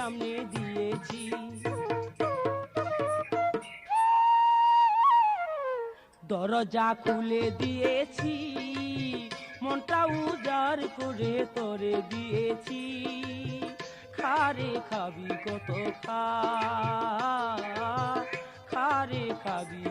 সামনে দিয়েছি। দরজা খুলে দিয়েছি, মনটা উজাড় করে তোরে দিয়েছি। খারে খাবি কত খা, খারে খাবি